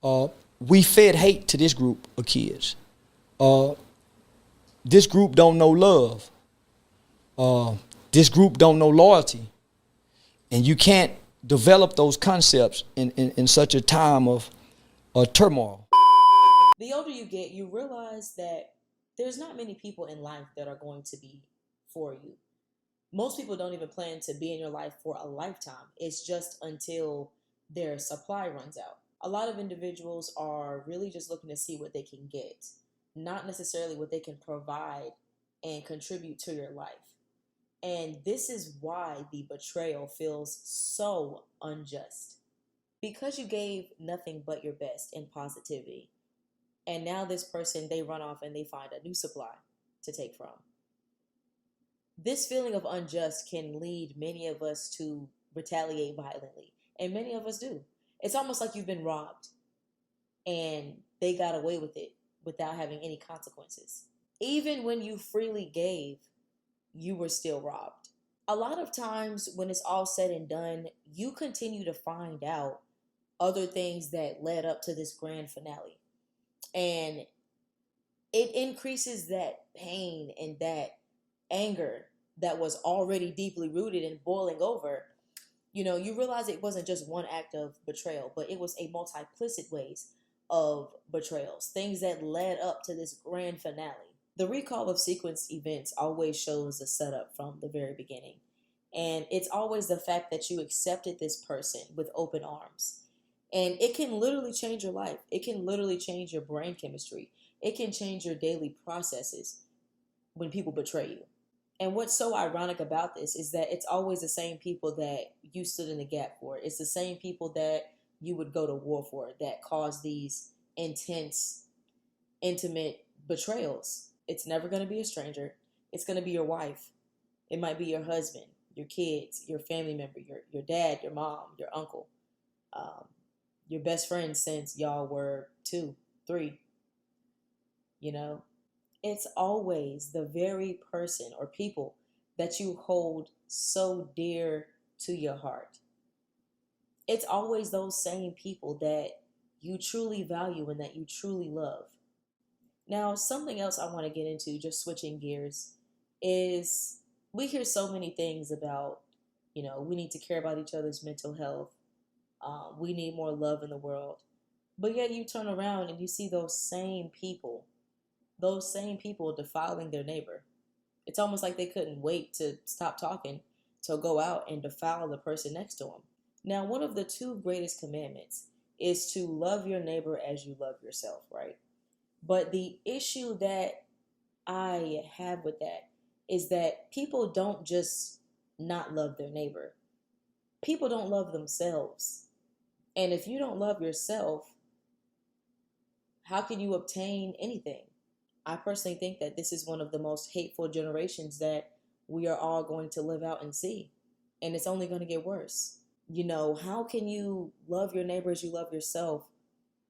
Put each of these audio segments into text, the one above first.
Uh, we fed hate to this group of kids. Uh, this group don't know love. Uh, this group don't know loyalty. And you can't develop those concepts in such a time of turmoil. The older you get, you realize that there's not many people in life that are going to be for you. Most people don't even plan to be in your life for a lifetime. It's just until their supply runs out. A lot of individuals are really just looking to see what they can get, not necessarily what they can provide and contribute to your life. And this is why the betrayal feels so unjust. Because you gave nothing but your best in positivity. And now this person, they run off and they find a new supply to take from. This feeling of unjust can lead many of us to retaliate violently. And many of us do. It's almost like you've been robbed and they got away with it without having any consequences. Even when you freely gave, you were still robbed. A lot of times when it's all said and done, you continue to find out other things that led up to this grand finale. And it increases that pain and that anger that was already deeply rooted and boiling over. You realize it wasn't just one act of betrayal, but it was a multiplicit ways of betrayals, things that led up to this grand finale. The recall of sequenced events always shows the setup from the very beginning. And it's always the fact that you accepted this person with open arms. And it can literally change your life. It can literally change your brain chemistry. It can change your daily processes when people betray you. And what's so ironic about this is that it's always the same people that you stood in the gap for. It's the same people that you would go to war for that cause these intense, intimate betrayals. It's never going to be a stranger. It's going to be your wife. It might be your husband, your kids, your family member, your dad, your mom, your uncle, your best friend since y'all were 2, 3. It's always the very person or people that you hold so dear to your heart. It's always those same people that you truly value and that you truly love. Now, something else I want to get into, just switching gears, is we hear so many things about, we need to care about each other's mental health. We need more love in the world. But yet you turn around and you see those same people defiling their neighbor. It's almost like they couldn't wait to stop talking to go out and defile the person next to them. Now, one of the 2 greatest commandments is to love your neighbor as you love yourself, right? But the issue that I have with that is that people don't just not love their neighbor. People don't love themselves. And if you don't love yourself, how can you obtain anything? I personally think that this is one of the most hateful generations that we are all going to live out and see. And it's only going to get worse. How can you love your neighbor as you love yourself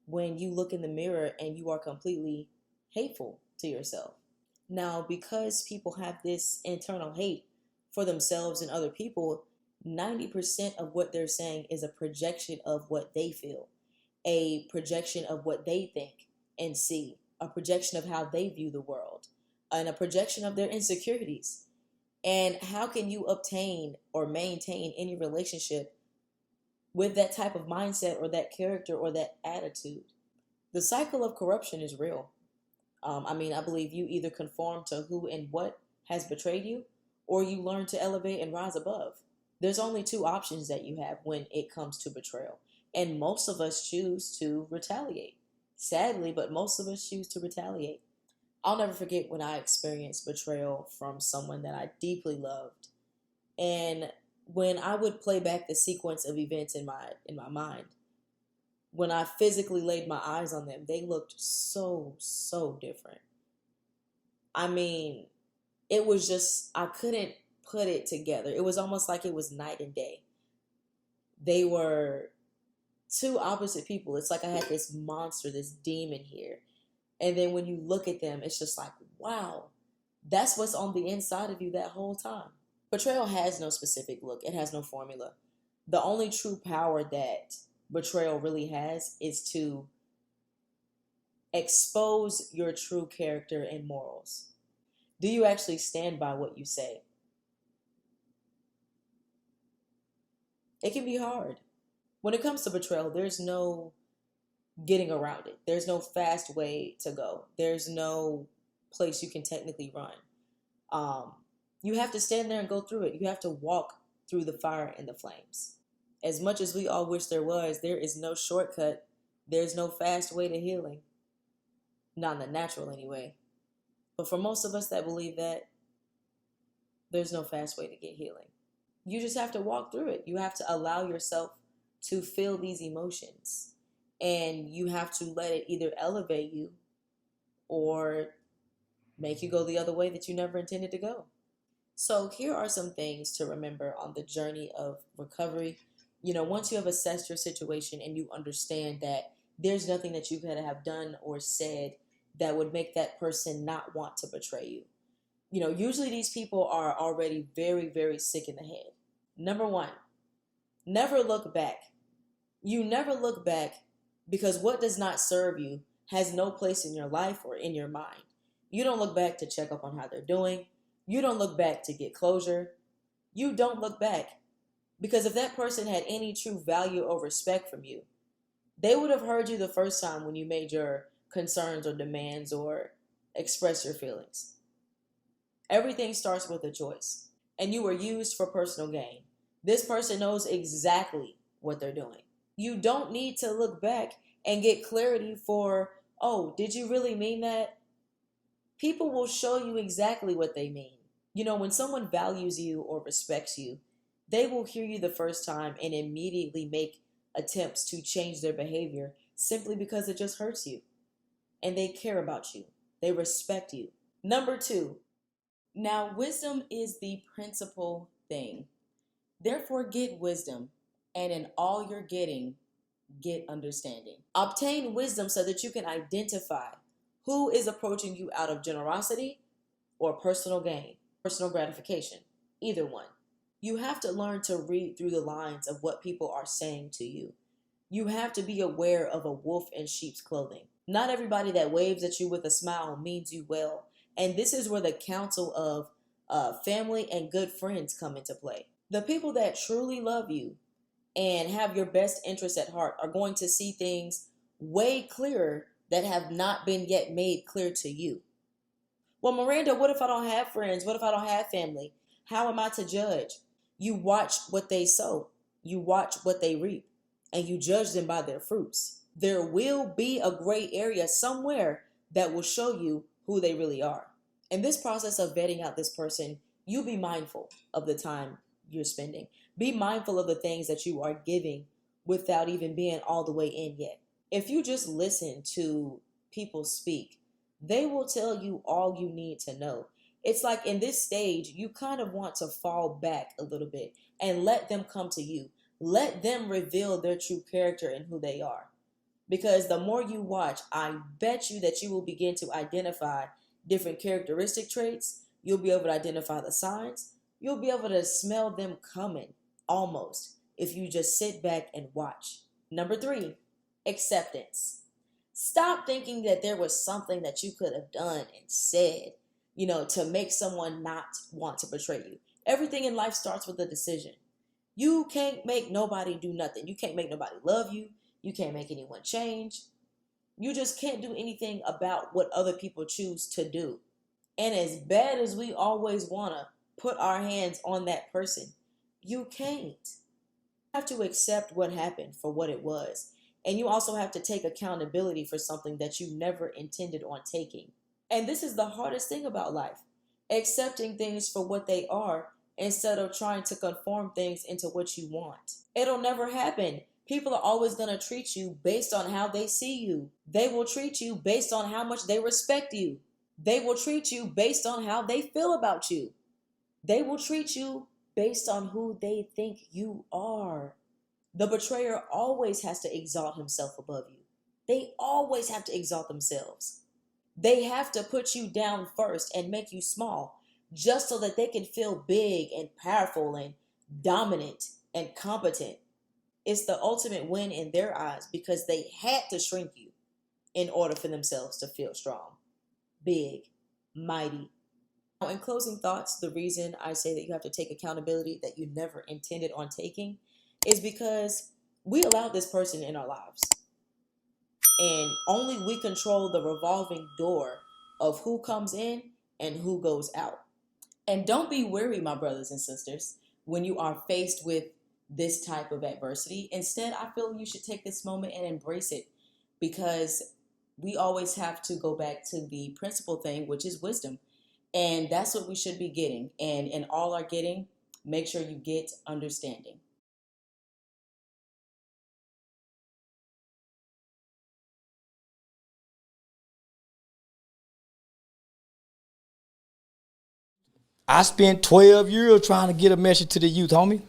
when you look in the mirror and you are completely hateful to yourself? Now, because people have this internal hate for themselves and other people, 90% of what they're saying is a projection of what they feel, a projection of what they think and see, a projection of how they view the world, and a projection of their insecurities. And how can you obtain or maintain any relationship with that type of mindset or that character or that attitude? The cycle of corruption is real. I believe you either conform to who and what has betrayed you, or you learn to elevate and rise above. There's only 2 options that you have when it comes to betrayal. And most of us choose to retaliate. Sadly, but most of us choose to retaliate. I'll never forget when I experienced betrayal from someone that I deeply loved. And when I would play back the sequence of events in my mind, when I physically laid my eyes on them, they looked so different. I mean, it was just, I couldn't put it together. It was almost like it was night and day. They were 2 opposite people. It's like I had this monster, this demon here. And then when you look at them, it's just like, wow, that's what's on the inside of you that whole time. Betrayal has no specific look. It has no formula. The only true power that betrayal really has is to Expose your true character and morals. Do you actually stand by what you say? It can be hard. When it comes to betrayal, there's no getting around it. There's no fast way to go. There's no place you can technically run. Um, you have to stand there and go through it. You have to walk through the fire and the flames. As much as we all wish there is no shortcut. There's no fast way to healing. Not in the natural anyway. But for most of us that believe that, there's no fast way to get healing. You just have to walk through it. You have to allow yourself to feel these emotions. And you have to let it either elevate you or make you go the other way that you never intended to go. So here are some things to remember on the journey of recovery. Once you have assessed your situation and you understand that there's nothing that you could have done or said that would make that person not want to betray you. Usually these people are already very, very sick in the head. Number one, never look back. You never look back because what does not serve you has no place in your life or in your mind. You don't look back to check up on how they're doing. You don't look back to get closure. You don't look back because if that person had any true value or respect from you, they would have heard you the first time when you made your concerns or demands or express your feelings. Everything starts with a choice, and you were used for personal gain. This person knows exactly what they're doing. You don't need to look back and get clarity for, oh, did you really mean that? People will show you exactly what they mean. When someone values you or respects you, they will hear you the first time and immediately make attempts to change their behavior simply because it just hurts you. And they care about you. They respect you. Number two, now wisdom is the principal thing. Therefore, get wisdom, and in all you're getting, get understanding. Obtain wisdom so that you can identify who is approaching you out of generosity or personal gain, personal gratification, either one. You have to learn to read through the lines of what people are saying to you. You have to be aware of a wolf in sheep's clothing. Not everybody that waves at you with a smile means you well. And this is where the counsel of family and good friends come into play. The people that truly love you and have your best interests at heart are going to see things way clearer that have not been yet made clear to you. Well, Miranda, what if I don't have friends? What if I don't have family? How am I to judge? You watch what they sow. You watch what they reap. And you judge them by their fruits. There will be a gray area somewhere that will show you who they really are. In this process of vetting out this person, you be mindful of the time you're spending. Be mindful of the things that you are giving without even being all the way in yet. If you just listen to people speak, they will tell you all you need to know. It's like in this stage, you kind of want to fall back a little bit and let them come to you. Let them reveal their true character and who they are. Because the more you watch, I bet you that you will begin to identify different characteristic traits. You'll be able to identify the signs. You'll be able to smell them coming almost if you just sit back and watch. Number three, acceptance. Stop thinking that there was something that you could have done and said, to make someone not want to betray you. Everything in life starts with a decision. You can't make nobody do nothing. You can't make nobody love you. You can't make anyone change. You just can't do anything about what other people choose to do. And as bad as we always want to put our hands on that person, you can't. You have to accept what happened for what it was. And you also have to take accountability for something that you never intended on taking. And this is the hardest thing about life. Accepting things for what they are instead of trying to conform things into what you want. It'll never happen. People are always going to treat you based on how they see you. They will treat you based on how much they respect you. They will treat you based on how they feel about you. They will treat you based on who they think you are. The betrayer always has to exalt himself above you. They always have to exalt themselves. They have to put you down first and make you small just so that they can feel big and powerful and dominant and competent. It's the ultimate win in their eyes because they had to shrink you. in order for themselves to feel strong, big, mighty. Now, in closing thoughts, the reason I say that you have to take accountability that you never intended on taking is because we allowed this person in our lives. And only we control the revolving door of who comes in and who goes out. And don't be weary, my brothers and sisters, when you are faced with this type of adversity. Instead, I feel you should take this moment and embrace it, because we always have to go back to the principal thing, which is wisdom. And that's what we should be getting. And in all our getting, make sure you get understanding. I spent 12 years trying to get a message to the youth, homie.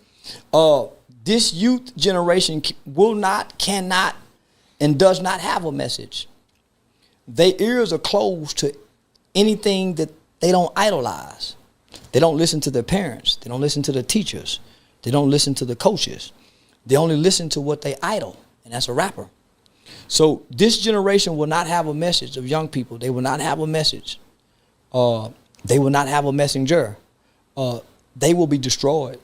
This youth generation will not, cannot, and does not have a message. Their ears are closed to anything that they don't idolize. They don't listen to their parents. They don't listen to the teachers. They don't listen to the coaches. They only listen to what they idol, and that's a rapper. So this generation will not have a message of young people. They will not have a message. They will not have a messenger. They will be destroyed.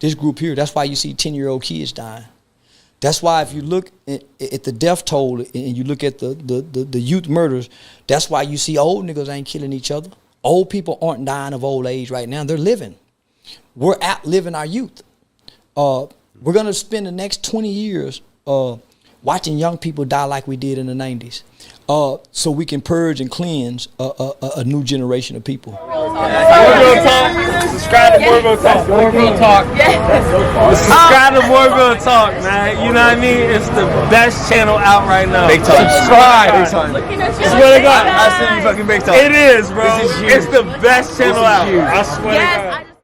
This group here, that's why you see 10-year-old kids dying. That's why if you look at the death toll and you look at the youth murders, that's why you see old niggas ain't killing each other. Old people aren't dying of old age right now. They're living. We're outliving our youth. We're going to spend the next 20 years watching young people die like we did in the 90s. So we can purge and cleanse a new generation of people. Morville Talk. Subscribe to Morville Talk. Morville Talk. Subscribe to Morville Talk, man. You know what I mean? It's the best channel out right now. Big time. Subscribe. Big time. Swear to God. I see you fucking big time. It is, bro. This is huge. It's the best channel out. Huge. I swear to God.